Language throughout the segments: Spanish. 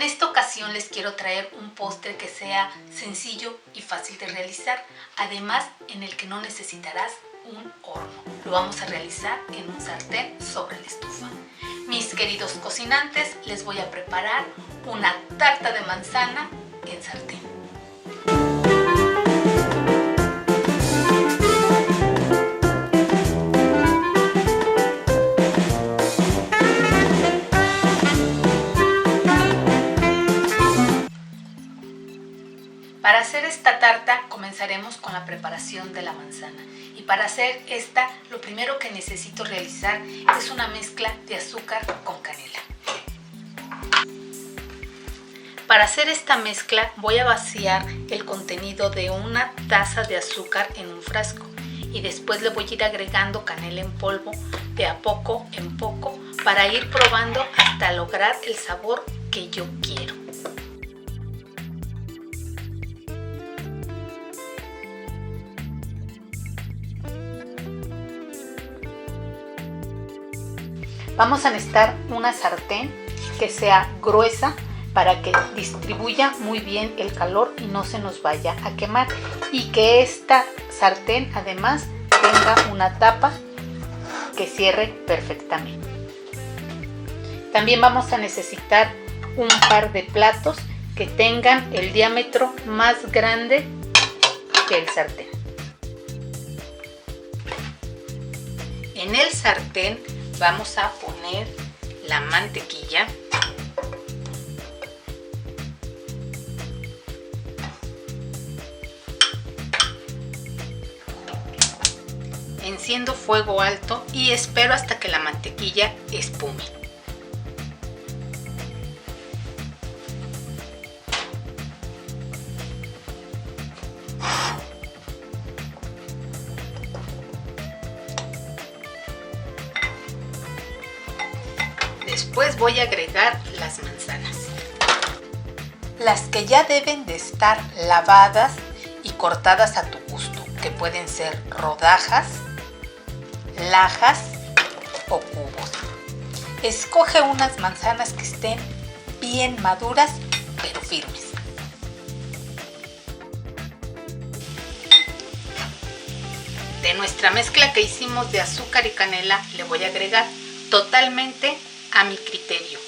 En esta ocasión les quiero traer un postre que sea sencillo y fácil de realizar, además en el que no necesitarás un horno. Lo vamos a realizar en un sartén sobre la estufa. Mis queridos cocinantes, les voy a preparar una tarta de manzana en sartén. Para hacer esta tarta comenzaremos con la preparación de la manzana. Y para hacer esta, lo primero que necesito realizar es una mezcla de azúcar con canela. Para hacer esta mezcla voy a vaciar el contenido de una taza de azúcar en un frasco y después le voy a ir agregando canela en polvo de a poco en poco para ir probando hasta lograr el sabor que yo quiero. Vamos a necesitar una sartén que sea gruesa para que distribuya muy bien el calor y no se nos vaya a quemar, y que esta sartén además tenga una tapa que cierre perfectamente. También vamos a necesitar un par de platos que tengan el diámetro más grande que el sartén. En el sartén vamos a poner la mantequilla, enciendo fuego alto y espero hasta que la mantequilla espume. Después voy a agregar las manzanas, las que ya deben de estar lavadas y cortadas a tu gusto, que pueden ser rodajas, lajas o cubos. Escoge unas manzanas que estén bien maduras pero firmes. De nuestra mezcla que hicimos de azúcar y canela le voy a agregar totalmente a mi criterio.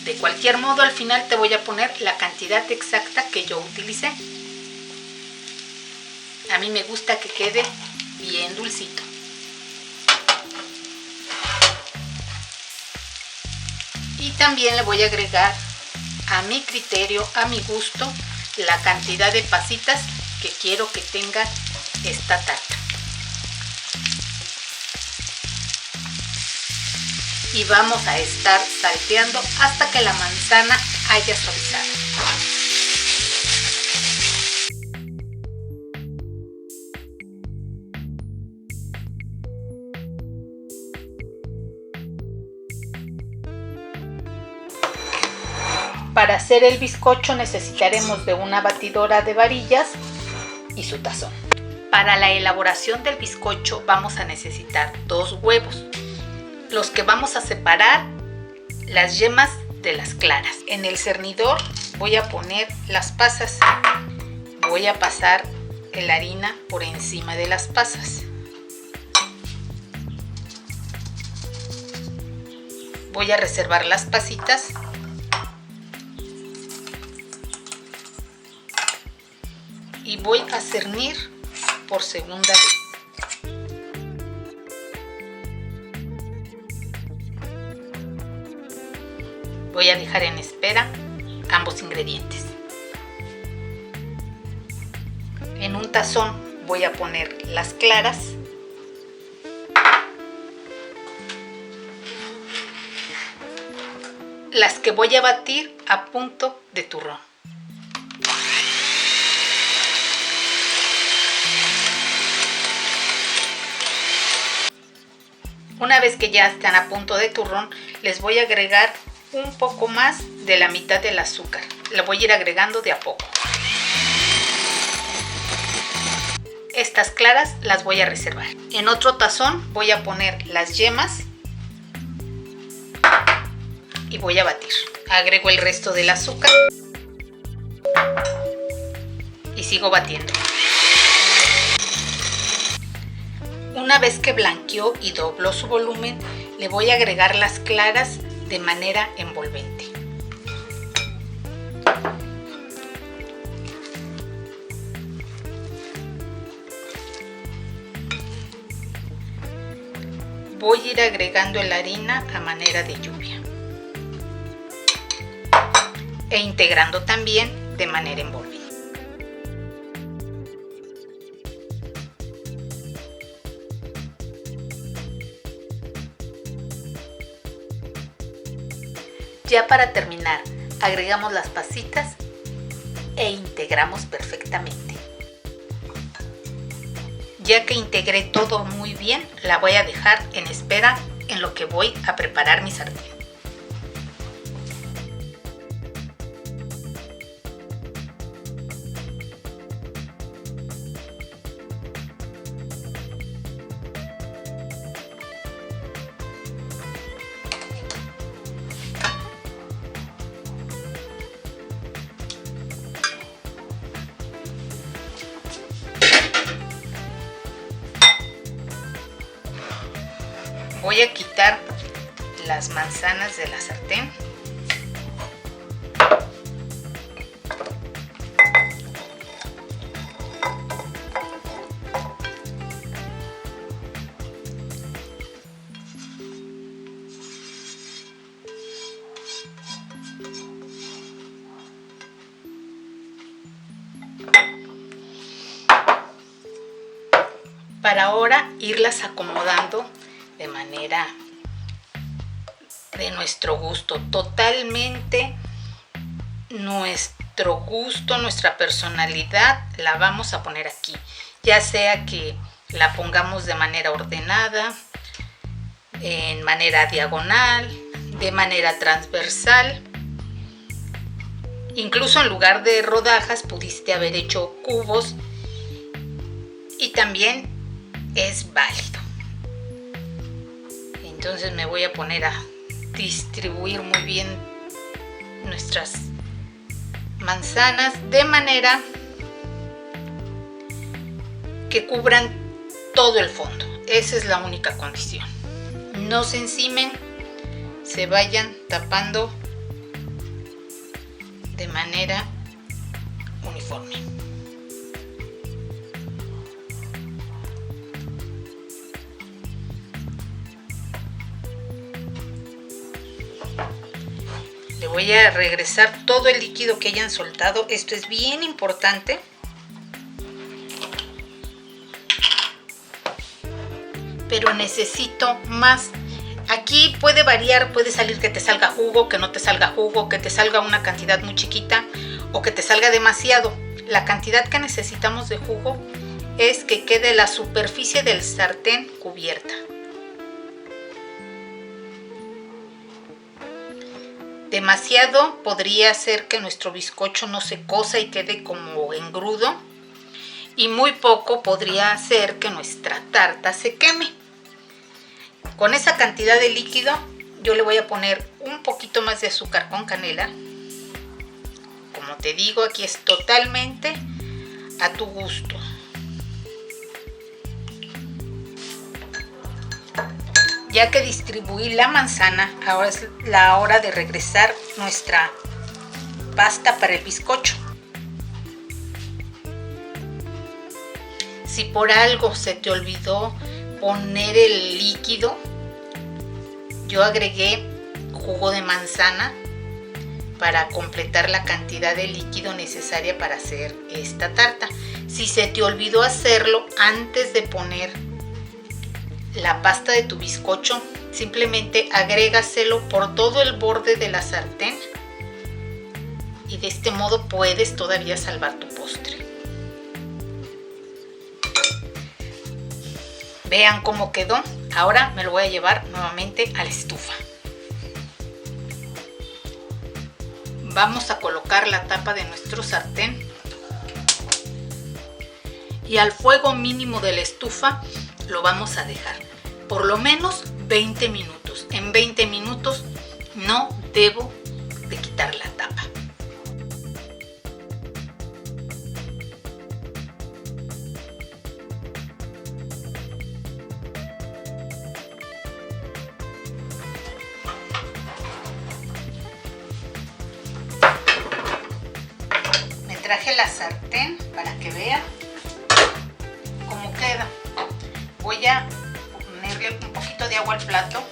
De cualquier modo, al final te voy a poner la cantidad exacta que yo utilicé. A mí me gusta que quede bien dulcito. Y también le voy a agregar a mi criterio, a mi gusto, la cantidad de pasitas que quiero que tenga esta tarta. Y vamos a estar salteando hasta que la manzana haya suavizado. Para hacer el bizcocho necesitaremos de una batidora de varillas y su tazón. Para la elaboración del bizcocho vamos a necesitar 2 huevos. Los que vamos a separar las yemas de las claras. En el cernidor voy a poner las pasas. Voy a pasar la harina por encima de las pasas. Voy a reservar las pasitas. Y voy a cernir por segunda vez. Voy a dejar en espera ambos ingredientes. En un tazón voy a poner las claras, las que voy a batir a punto de turrón. Una vez que ya están a punto de turrón, les voy a agregar un poco más de la mitad del azúcar. Le voy a ir agregando de a poco. Estas claras las voy a reservar. En otro tazón voy a poner las yemas y voy a batir. Agrego el resto del azúcar y sigo batiendo. Una vez que blanqueó y dobló su volumen, le voy a agregar las claras de manera envolvente. Voy a ir agregando la harina a manera de lluvia e integrando también de manera envolvente. Ya para terminar, agregamos las pasitas e integramos perfectamente. Ya que integré todo muy bien, la voy a dejar en espera en lo que voy a preparar mi sartén. Voy a quitar las manzanas de la sartén. Para ahora irlas acomodando de manera de nuestro gusto, totalmente nuestro gusto, nuestra personalidad la vamos a poner aquí, ya sea que la pongamos de manera ordenada, en manera diagonal, de manera transversal, incluso en lugar de rodajas pudiste haber hecho cubos y también es válido. Entonces me voy a poner a distribuir muy bien nuestras manzanas de manera que cubran todo el fondo. Esa es la única condición. No se encimen, se vayan tapando de manera uniforme. Le voy a regresar todo el líquido que hayan soltado. Esto es bien importante. Pero necesito más. Aquí puede variar, puede salir que te salga jugo, que no te salga jugo, que te salga una cantidad muy chiquita o que te salga demasiado. La cantidad que necesitamos de jugo es que quede la superficie del sartén cubierta. Demasiado podría hacer que nuestro bizcocho no se cosa y quede como engrudo, y muy poco podría hacer que nuestra tarta se queme. Con esa cantidad de líquido yo le voy a poner un poquito más de azúcar con canela. Como te digo, aquí es totalmente a tu gusto. Ya que distribuí la manzana, ahora es la hora de regresar nuestra pasta para el bizcocho. Si por algo se te olvidó poner el líquido, yo agregué jugo de manzana para completar la cantidad de líquido necesaria para hacer esta tarta. Si se te olvidó hacerlo antes de poner la pasta de tu bizcocho, simplemente agrégaselo por todo el borde de la sartén y de este modo puedes todavía salvar tu postre. Vean cómo quedó. Ahora me lo voy a llevar nuevamente a la estufa. Vamos a colocar la tapa de nuestro sartén y al fuego mínimo de la estufa lo vamos a dejar por lo menos 20 minutos. En 20 minutos no debo de quitar la tapa. Me traje la sartén para que vean cómo queda. Voy a ponerle un poquito de agua al plato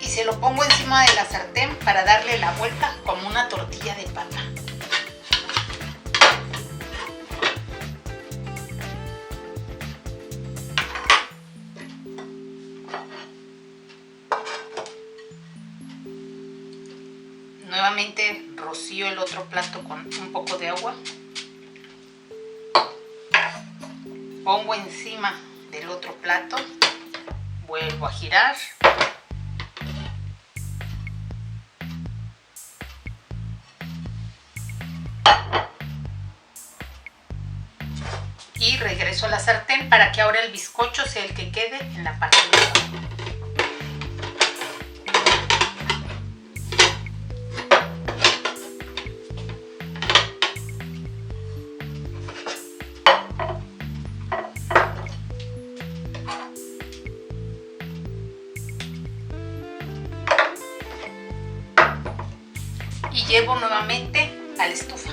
y se lo pongo encima de la sartén para darle la vuelta como una tortilla de papa. Nuevamente rocío el otro plato con un poco de agua. Pongo encima del otro plato, vuelvo a girar y regreso a la sartén para que ahora el bizcocho sea el que quede en la parte de abajo. Y llevo nuevamente a la estufa.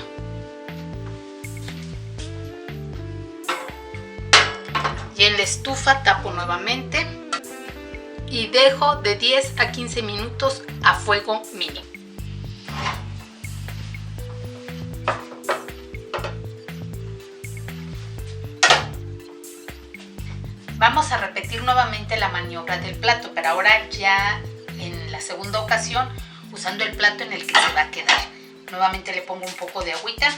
Y en la estufa tapo nuevamente y dejo de 10 a 15 minutos a fuego mínimo. Vamos a repetir nuevamente la maniobra del plato, pero ahora ya en la segunda ocasión usando el plato en el que se va a quedar. Nuevamente le pongo un poco de agüita.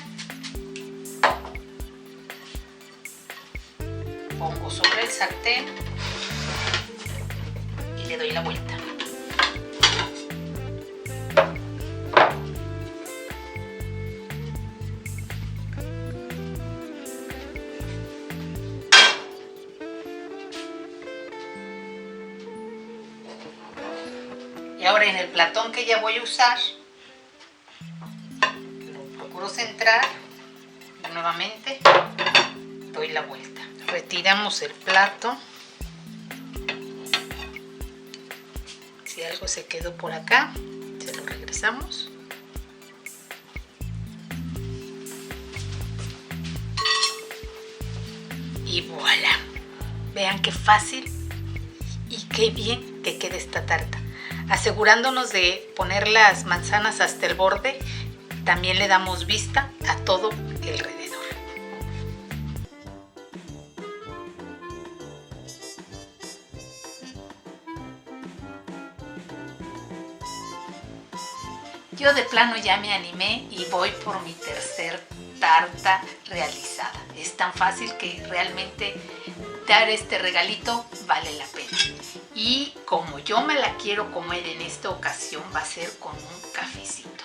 Pongo sobre el sartén y le doy la vuelta. Y ahora en el platón que ya voy a usar, lo procuro centrar y nuevamente doy la vuelta. Retiramos el plato. Si algo se quedó por acá, se lo regresamos. Y voilà. Vean qué fácil y qué bien que queda esta tarta. Asegurándonos de poner las manzanas hasta el borde, también le damos vista a todo alrededor. Yo de plano ya me animé y voy por mi tercer tarta realizada. Es tan fácil que realmente dar este regalito vale la pena. Y como yo me la quiero comer en esta ocasión, va a ser con un cafecito.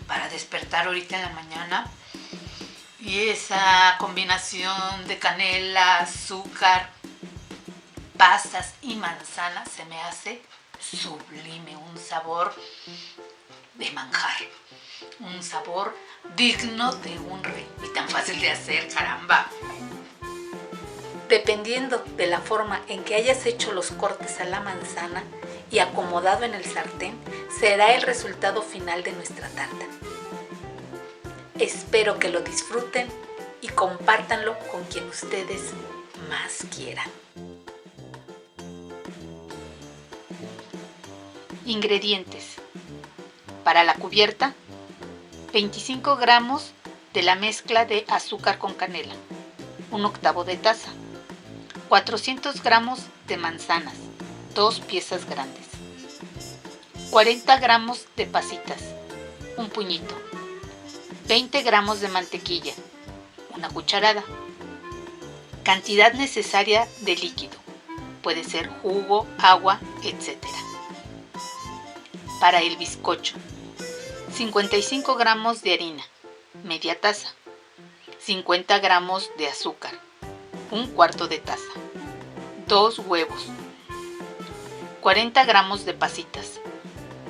Para despertar ahorita en la mañana, y esa combinación de canela, azúcar, pasas y manzanas se me hace sublime, un sabor de manjar, un sabor digno de un rey y tan fácil de hacer, caramba. Dependiendo de la forma en que hayas hecho los cortes a la manzana y acomodado en el sartén, será el resultado final de nuestra tarta. Espero que lo disfruten y compártanlo con quien ustedes más quieran. Ingredientes: para la cubierta, 25 gramos de la mezcla de azúcar con canela, 1/8 de taza, 400 gramos de manzanas, 2 piezas grandes, 40 gramos de pasitas, un puñito, 20 gramos de mantequilla, una cucharada, cantidad necesaria de líquido, puede ser jugo, agua, etc. Para el bizcocho, 55 gramos de harina, media taza, 50 gramos de azúcar, un cuarto de taza, 2 huevos, 40 gramos de pasitas,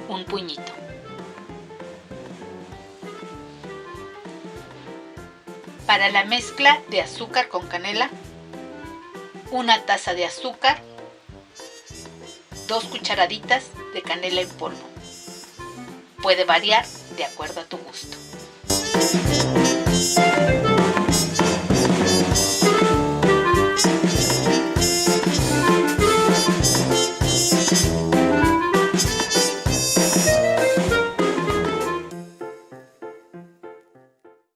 un puñito. Para la mezcla de azúcar con canela, una taza de azúcar, 2 cucharaditas de canela en polvo. Puede variar de acuerdo a tu gusto.